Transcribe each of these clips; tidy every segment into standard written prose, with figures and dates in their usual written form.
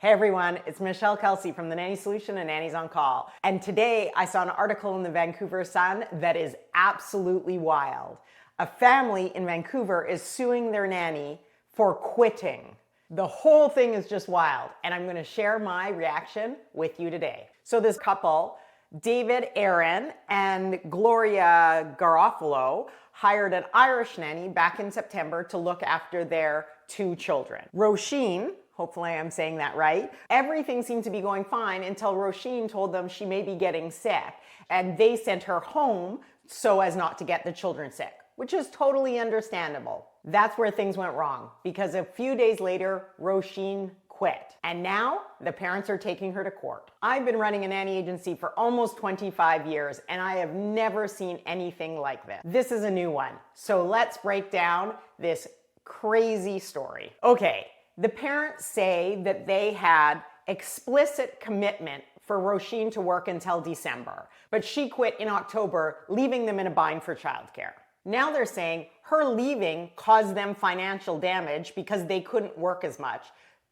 Hey everyone, it's Michelle Kelsey from the Nanny Solution and Nannies on Call. And today I saw an article in the Vancouver Sun that is absolutely wild. A family in Vancouver is suing their nanny for quitting. The whole thing is just wild, and I'm going to share my reaction with you today. So this couple, David Aaron and Gloria Garofalo, hired an Irish nanny back in September to look after their two children. Roisin, hopefully I'm saying that right, everything seemed to be going fine until Roisin told them she may be getting sick, and they sent her home so as not to get the children sick, which is totally understandable. That's where things went wrong, because a few days later, Roisin quit. And now the parents are taking her to court. I've been running a nanny agency for almost 25 years, and I have never seen anything like this. This is a new one. So let's break down this crazy story. Okay, the parents say that they had explicit commitment for Roisin to work until December, but she quit in October, leaving them in a bind for childcare. Now they're saying her leaving caused them financial damage because they couldn't work as much.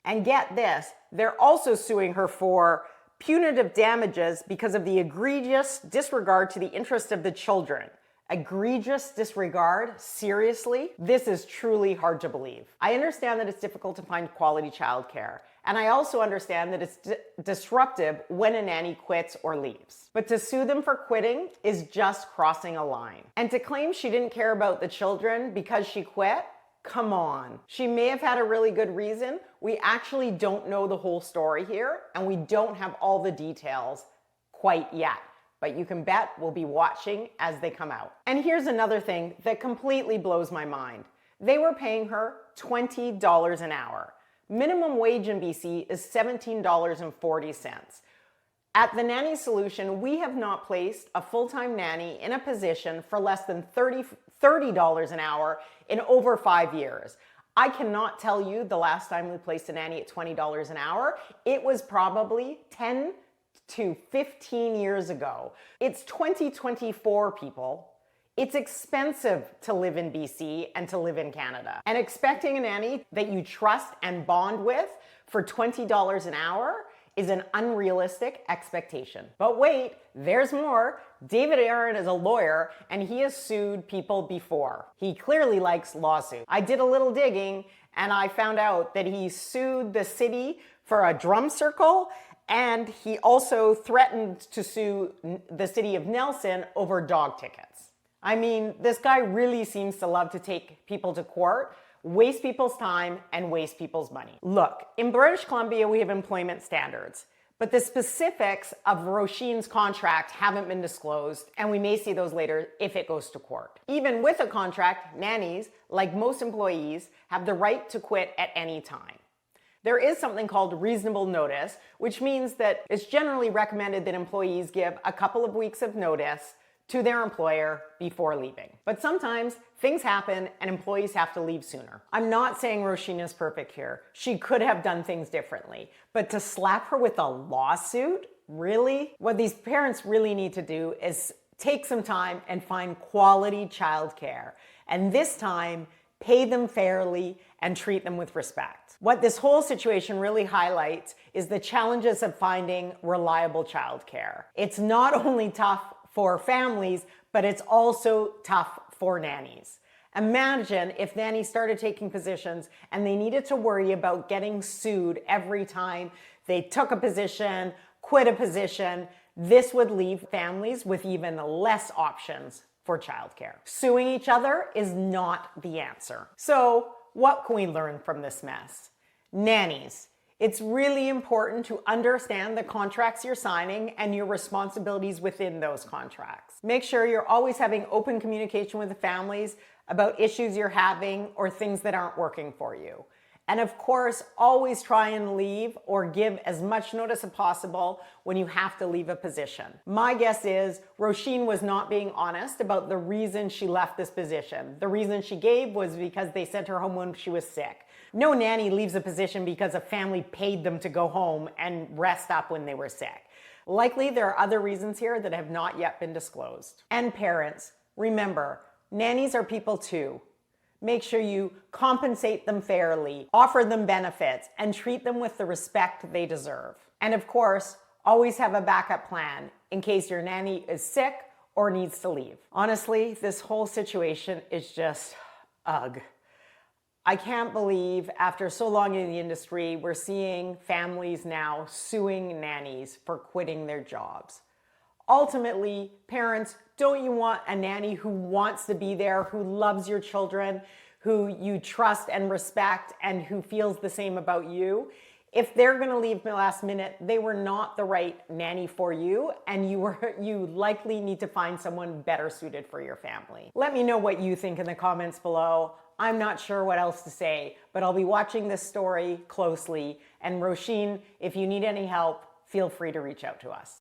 And get this, they're also suing her for punitive damages because of the egregious disregard to the interest of the children. Egregious disregard? Seriously? This is truly hard to believe. I understand that it's difficult to find quality childcare, and I also understand that it's disruptive when a nanny quits or leaves. But to sue them for quitting is just crossing a line. And to claim she didn't care about the children because she quit? Come on. She may have had a really good reason. We actually don't know the whole story here, and we don't have all the details quite yet. But you can bet we'll be watching as they come out. And here's another thing that completely blows my mind. They were paying her $20 an hour. Minimum wage in BC is $17.40. At the Nanny Solution, we have not placed a full-time nanny in a position for less than $30 an hour in over 5 years. I cannot tell you the last time we placed a nanny at $20 an hour. It was probably 10 to 15 years ago. It's 2024, people. It's expensive to live in BC and to live in Canada. And expecting a nanny that you trust and bond with for $20 an hour is an unrealistic expectation. But wait, there's more. David Aaron is a lawyer and he has sued people before. He clearly likes lawsuits. I did a little digging and I found out that he sued the city for a drum circle, and he also threatened to sue the city of Nelson over dog tickets. I mean, this guy really seems to love to take people to court, waste people's time, and waste people's money. Look, in British Columbia, we have employment standards, but the specifics of Roisin's contract haven't been disclosed, and we may see those later if it goes to court. Even with a contract, nannies, like most employees, have the right to quit at any time. There is something called reasonable notice, which means that it's generally recommended that employees give a couple of weeks of notice to their employer before leaving. But sometimes things happen and employees have to leave sooner. I'm not saying Roisin is perfect here. She could have done things differently. But to slap her with a lawsuit? Really? What these parents really need to do is take some time and find quality childcare. And this time, pay them fairly and treat them with respect. What this whole situation really highlights is the challenges of finding reliable childcare. It's not only tough for families, but it's also tough for nannies. Imagine if nannies started taking positions and they needed to worry about getting sued every time they took a position, quit a position. This would leave families with even less options for childcare. Suing each other is not the answer. So what can we learn from this mess? Nannies, it's really important to understand the contracts you're signing and your responsibilities within those contracts. Make sure you're always having open communication with the families about issues you're having or things that aren't working for you. And of course, always try and leave or give as much notice as possible when you have to leave a position. My guess is Roisin was not being honest about the reason she left this position. The reason she gave was because they sent her home when she was sick. No nanny leaves a position because a family paid them to go home and rest up when they were sick. Likely there are other reasons here that have not yet been disclosed. And parents, remember, nannies are people too. make sure you compensate them fairly, offer them benefits, and treat them with the respect they deserve. And of course, always have a backup plan in case your nanny is sick or needs to leave. Honestly, this whole situation is just ugh. I can't believe after so long in the industry, we're seeing families now suing nannies for quitting their jobs. Ultimately, parents, don't you want a nanny who wants to be there, who loves your children, who you trust and respect, and who feels the same about you? If they're gonna leave the last minute, they were not the right nanny for you, and you likely need to find someone better suited for your family. Let me know what you think in the comments below. I'm not sure what else to say, but I'll be watching this story closely. And Roisin, if you need any help, feel free to reach out to us.